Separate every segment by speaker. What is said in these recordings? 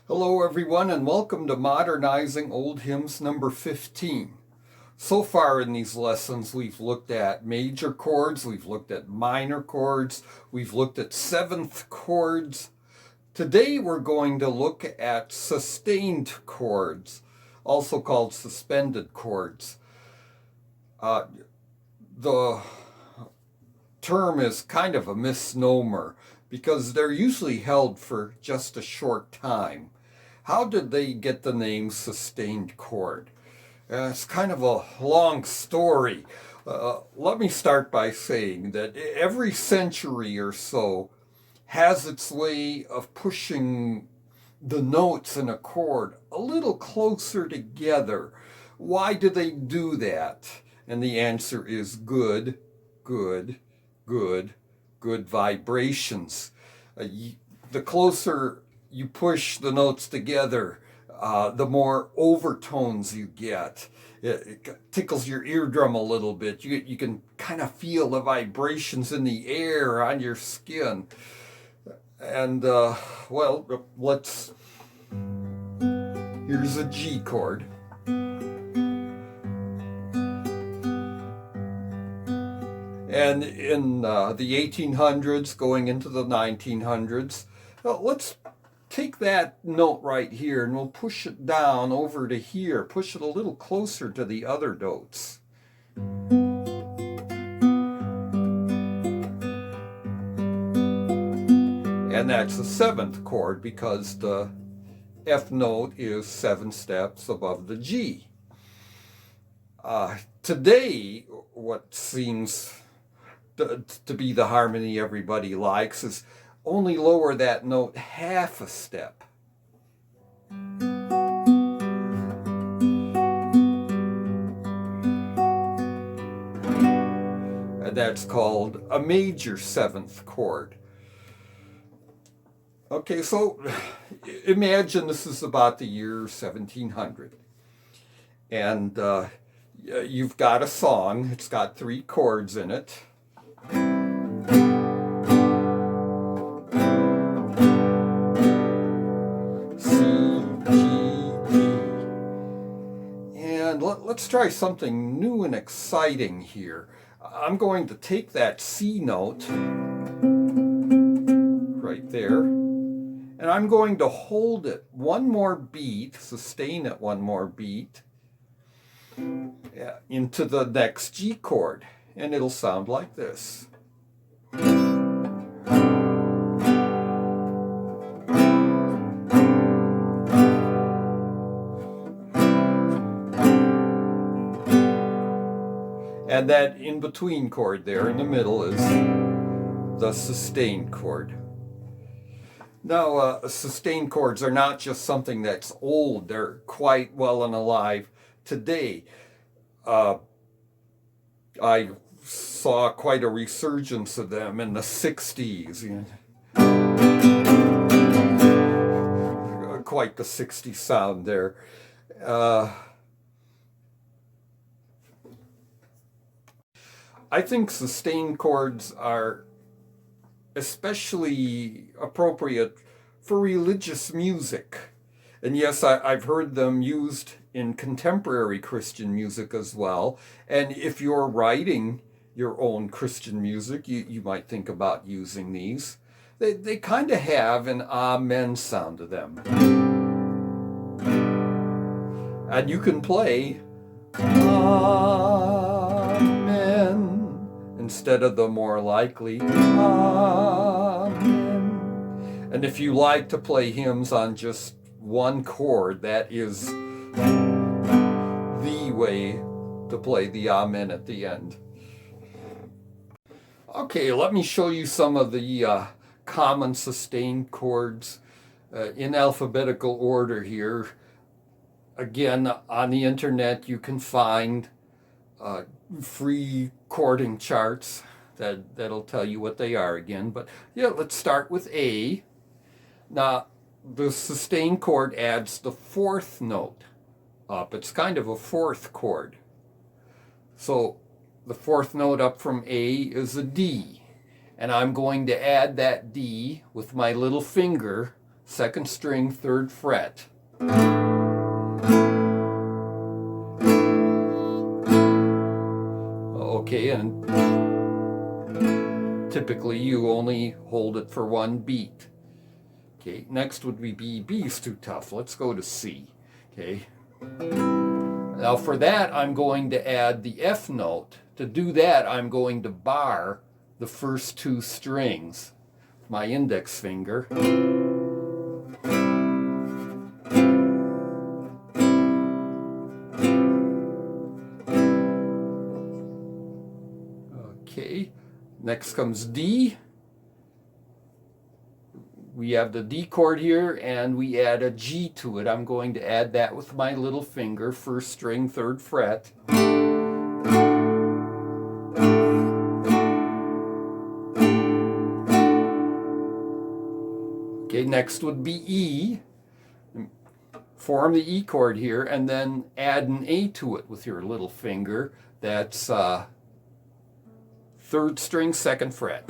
Speaker 1: Hello everyone and welcome to Modernizing Old Hymns number 15. So far in these lessons we've looked at major chords, we've looked at minor chords, we've looked at seventh chords. Today we're going to look at sustained chords, also called suspended chords. The term is kind of a misnomer because they're usually held for just a short time. How did they get the name sustained chord? It's kind of a long story. Let me start by saying that every century or so has its way of pushing the notes in a chord a little closer together. Why do they do that? And the answer is good, good, good, good vibrations. The closer you push the notes together, the more overtones you get. It tickles your eardrum a little bit. You can kind of feel the vibrations in the air on your skin. And, here's a G chord. And in the 1800s, going into the 1900s, let's take that note right here and we'll push it down over to here, push it a little closer to the other notes. And that's the seventh chord because the F note is 7 steps above the G. Today, what seems to be the harmony everybody likes is only lower that note half a step. And that's called a major seventh chord. Okay, so imagine this is about the year 1700. And you've got a song. It's got 3 chords in it. Let's try something new and exciting here. I'm going to take that C note right there, and I'm going to hold it one more beat, sustain it one more beat, into the next G chord, and it'll sound like this. And that in-between chord there in the middle is the sustained chord. Now, sustained chords are not just something that's old. They're quite well and alive today. I saw quite a resurgence of them in the 60s. Quite the 60s sound there. I think sustained chords are especially appropriate for religious music. And yes, I've heard them used in contemporary Christian music as well. And if you're writing your own Christian music, you might think about using these. They kind of have an amen sound to them. And you can play amen instead of the more likely amen. And if you like to play hymns on just one chord, that is the way to play the amen at the end. Okay, let me show you some of the common sustained chords in alphabetical order here. Again, on the internet you can find free chording charts that'll tell you what they are again. But yeah, let's start with A. Now, the sustained chord adds the 4th note up. It's kind of a 4th chord. So the 4th note up from A is a D. And I'm going to add that D with my little finger second string, third fret. Okay, and typically you only hold it for one beat. Okay, next would be B. B is too tough. Let's go to C. Okay. Now for that, I'm going to add the F note. To do that, I'm going to bar the first two strings with my index finger. Okay, next comes D. We have the D chord here, and we add a G to it. I'm going to add that with my little finger, first string, third fret. Okay, next would be E. Form the E chord here, and then add an A to it with your little finger. That's third string, second fret.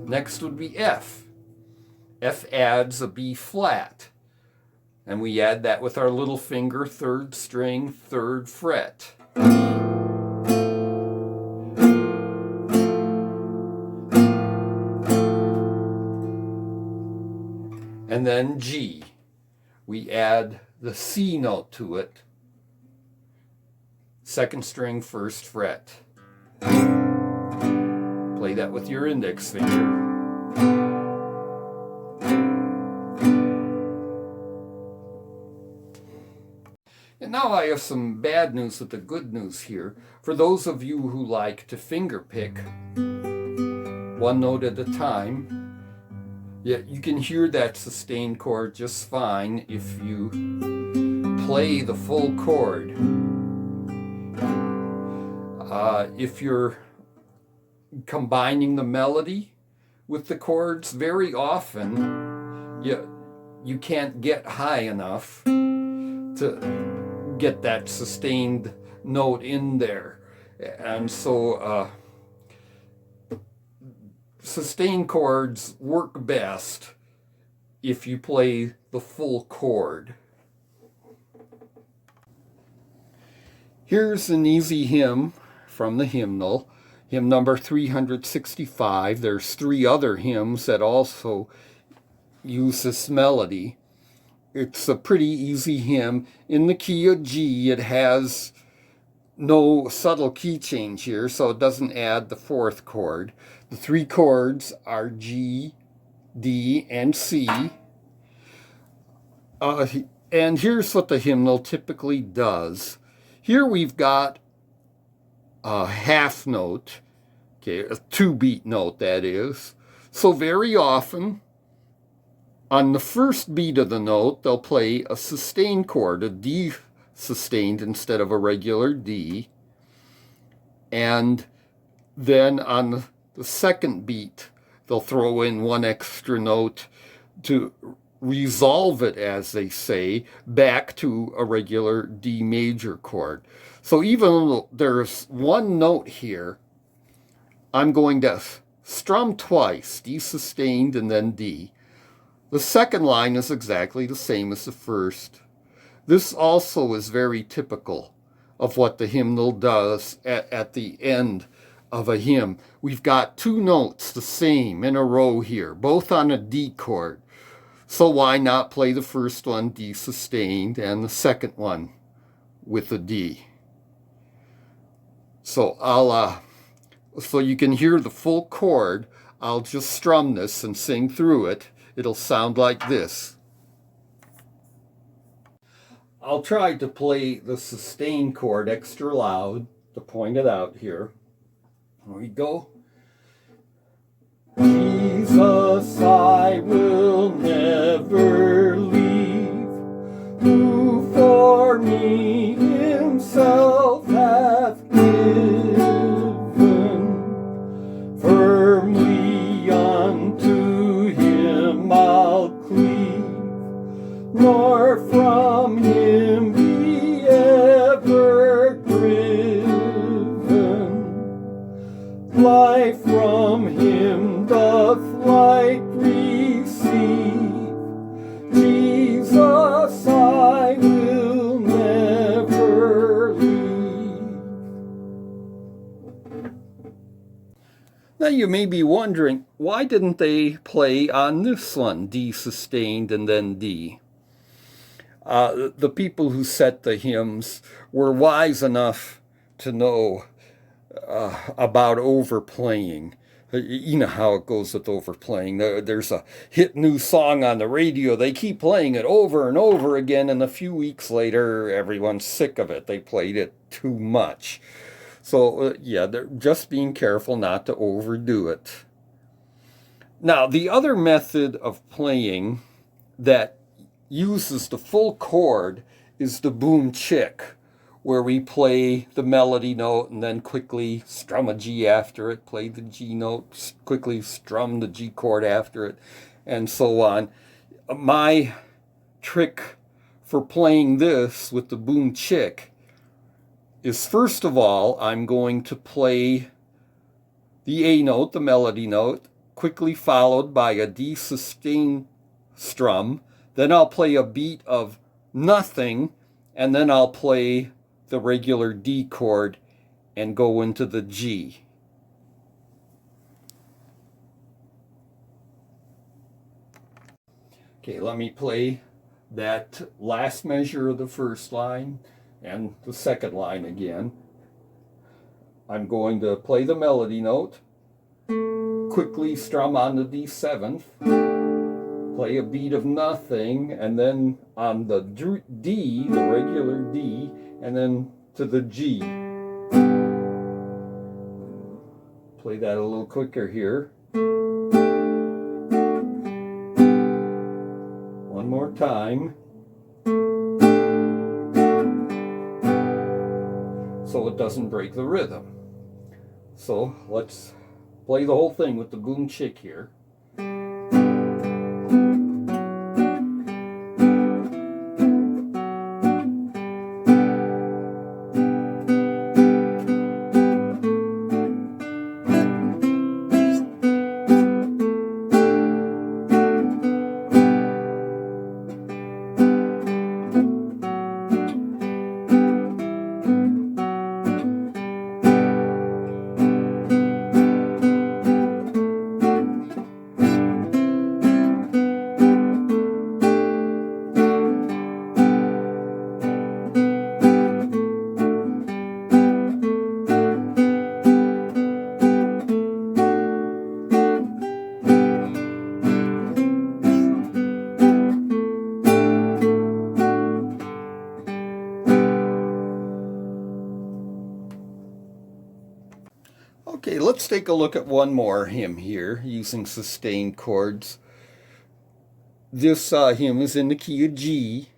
Speaker 1: Next would be F. F adds a B flat, and we add that with our little finger, third string, third fret. And then G. We add the C note to it, second string, first fret. Play that with your index finger. And now I have some bad news with the good news here. For those of you who like to finger pick one note at a time, yeah, you can hear that sustained chord just fine if you play the full chord. If you're combining the melody with the chords, very often you can't get high enough to get that sustained note in there. And so sustained chords work best if you play the full chord. Here's an easy hymn from the hymnal, hymn number 365. There's 3 other hymns that also use this melody. It's a pretty easy hymn. In the key of G, it has no subtle key change here, so it doesn't add the 4th chord. The 3 chords are G, D, and C. And here's what the hymnal typically does. Here we've got a half note, okay, a 2-beat note that is. So very often, on the first beat of the note, they'll play a sustained chord, a D sustained instead of a regular D. And then on the second beat, they'll throw in one extra note to resolve it, as they say, back to a regular D major chord. So even though there's one note here, I'm going to strum twice, D sustained and then D. The second line is exactly the same as the first. This also is very typical of what the hymnal does at the end of a hymn. We've got 2 notes the same in a row here, both on a D chord. So why not play the first one D sustained and the second one with a D? So so you can hear the full chord. I'll just strum this and sing through it. It'll sound like this. I'll try to play the sustained chord extra loud to point it out here. Here we go. Jesus, I will never leave, who for me himself hath given. Firmly unto him I'll cleave, nor from him be ever driven. life from him doth light receive. Jesus I will never leave. Now you may be wondering, why didn't they play on this one, D sustained and then D? The people who set the hymns were wise enough to know about overplaying. You know how it goes with overplaying. There's a hit new song on the radio. They keep playing it over and over again, and a few weeks later, everyone's sick of it. They played it too much. So, yeah, they're just being careful not to overdo it. Now, the other method of playing that uses the full chord is the boom chick, where we play the melody note and then quickly strum a G after it, play the G note, quickly strum the G chord after it, and so on. My trick for playing this with the boom chick is, first of all, I'm going to play the A note, the melody note, quickly followed by a D sustained strum. Then I'll play a beat of nothing, and then I'll play the regular D chord and go into the G. Okay, let me play that last measure of the first line and the second line again. I'm going to play the melody note, quickly strum on the D7th, play a beat of nothing, and then on the D, the regular D, and then to the G. Play that a little quicker here. One more time. So it doesn't break the rhythm. So let's play the whole thing with the boom chick here. Okay, let's take a look at one more hymn here using sustained chords. This hymn is in the key of G.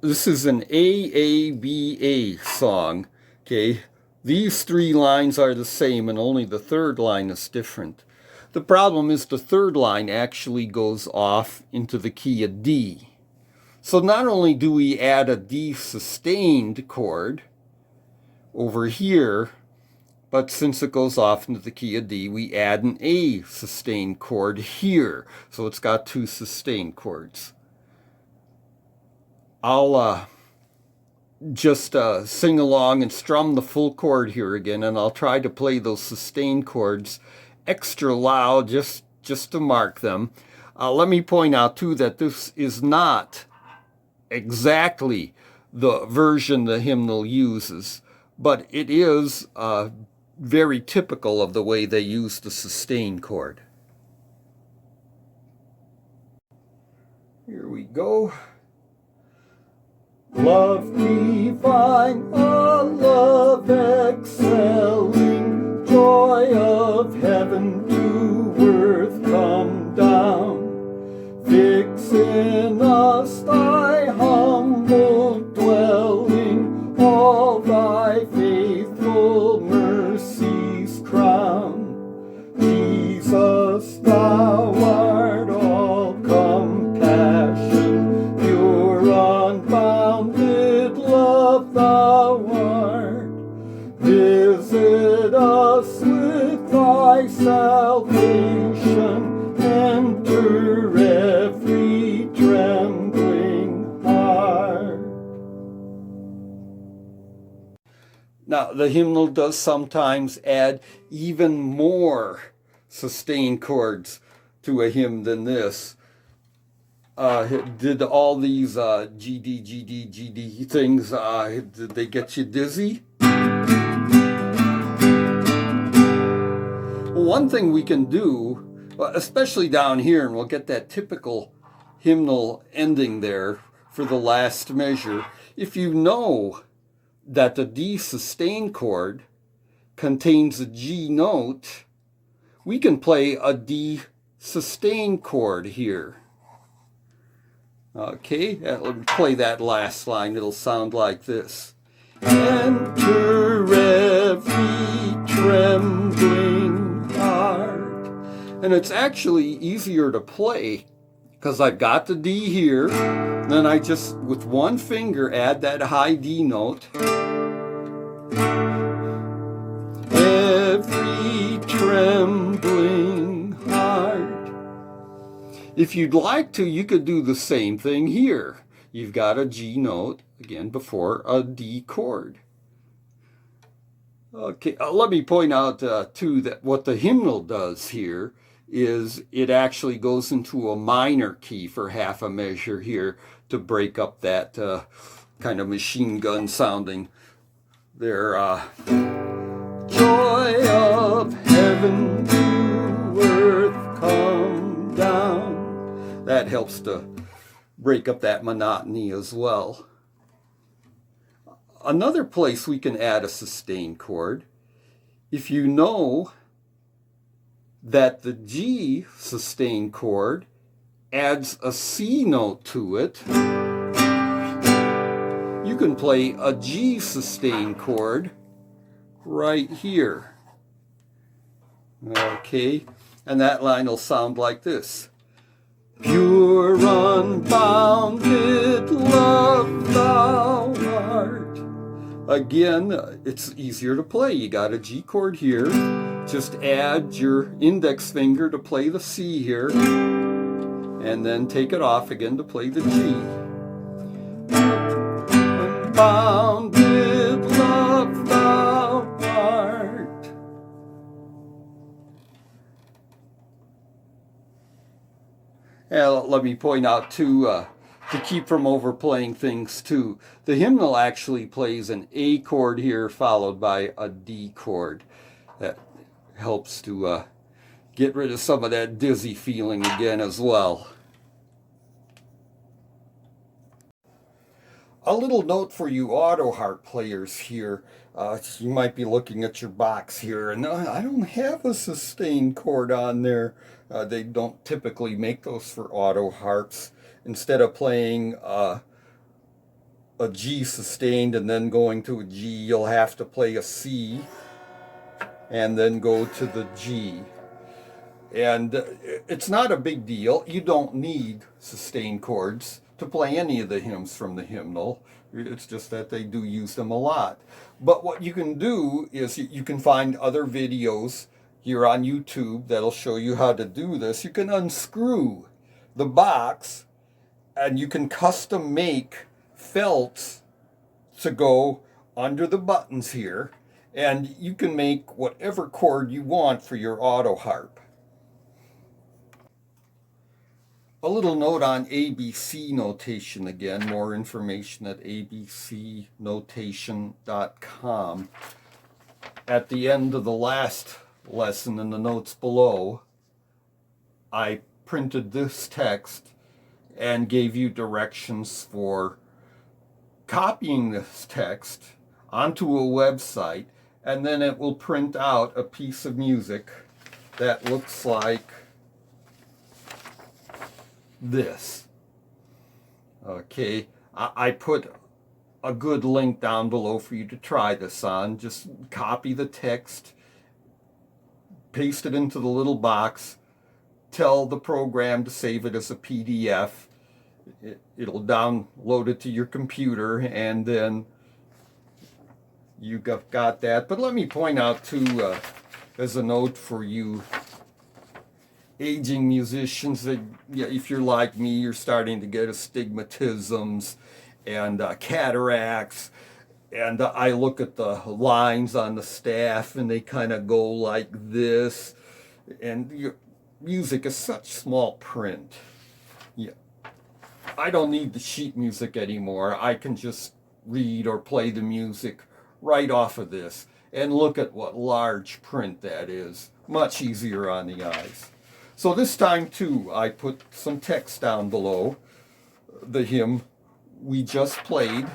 Speaker 1: This is an AABA song. Okay, these three lines are the same and only the third line is different. The problem is the third line actually goes off into the key of D. So not only do we add a D sustained chord over here, but since it goes off into the key of D, we add an A sustained chord here. So it's got two sustained chords. I'll just sing along and strum the full chord here again, and I'll try to play those sustained chords extra loud just to mark them. Let me point out, too, that this is not exactly the version the hymnal uses, but it is very typical of the way they use the sustained chord. Here we go. Love divine, a love excelling, joy of heaven to earth come down. Fix in us thy humble dwelling, all thy faithful mercies crown. Jesus, thou art all compassion, pure unbounded love thou art. Visit us the hymnal does sometimes add even more sustained chords to a hymn than this. Did all these GD, GD, GD things, did they get you dizzy? One thing we can do, especially down here, and we'll get that typical hymnal ending there for the last measure, if you know that the D sustained chord contains a G note, we can play a D sustained chord here. Okay, let me play that last line. It'll sound like this. Enter every trembling heart. And it's actually easier to play because I've got the D here. Then I just, with one finger, add that high D note. Every trembling heart. If you'd like to, you could do the same thing here. You've got a G note, again, before a D chord. Okay, let me point out, too, that what the hymnal does here is it actually goes into a minor key for half a measure here to break up that kind of machine gun sounding there. Joy of heaven to earth come down. That helps to break up that monotony as well. Another place we can add a sustained chord, if you know that the G sustained chord adds a C note to it, you can play a G sustained chord right here. Okay, and that line will sound like this. Pure, unbounded love thou art. Again, it's easier to play. You got a G chord here. Just add your index finger to play the C here, and then take it off again to play the G. Unbounded love thou art. And let me point out too, to keep from overplaying things too, the hymnal actually plays an A chord here followed by a D chord. That helps to get rid of some of that dizzy feeling again as well. A little note for you auto harp players here. You might be looking at your box here, and I don't have a sustained chord on there. They don't typically make those for auto harps. Instead of playing a G sustained and then going to a G, you'll have to play a C and then go to the G. And it's not a big deal. You don't need sustained chords to play any of the hymns from the hymnal. It's just that they do use them a lot. But what you can do is you can find other videos here on YouTube that'll show you how to do this. You can unscrew the box and you can custom make felts to go under the buttons here, and you can make whatever chord you want for your auto harp. A little note on ABC notation again, more information at abcnotation.com. At the end of the last lesson in the notes below, I printed this text and gave you directions for copying this text onto a website, and then it will print out a piece of music that looks like this. Okay, I put a good link down below for you to try this on. Just copy the text, paste it into the little box, tell the program to save it as a PDF. It'll download it to your computer, and then you got that. But let me point out too, as a note for you aging musicians, that if you're like me, you're starting to get astigmatisms and cataracts, And I look at the lines on the staff and they kind of go like this. And your music is such small print. Yeah. I don't need the sheet music anymore. I can just read or play the music right off of this. And look at what large print that is. Much easier on the eyes. So this time too, I put some text down below the hymn we just played.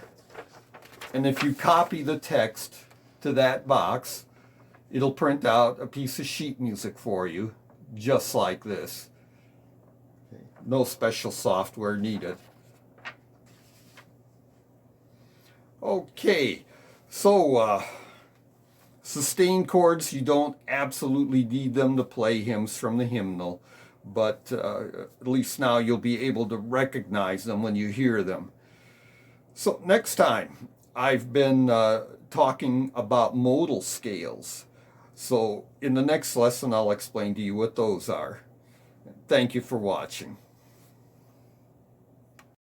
Speaker 1: And if you copy the text to that box, it'll print out a piece of sheet music for you, just like this. No special software needed. Okay, so sustained chords, you don't absolutely need them to play hymns from the hymnal, but at least now you'll be able to recognize them when you hear them. So next time, I've been talking about modal scales. So in the next lesson, I'll explain to you what those are. Thank you for watching.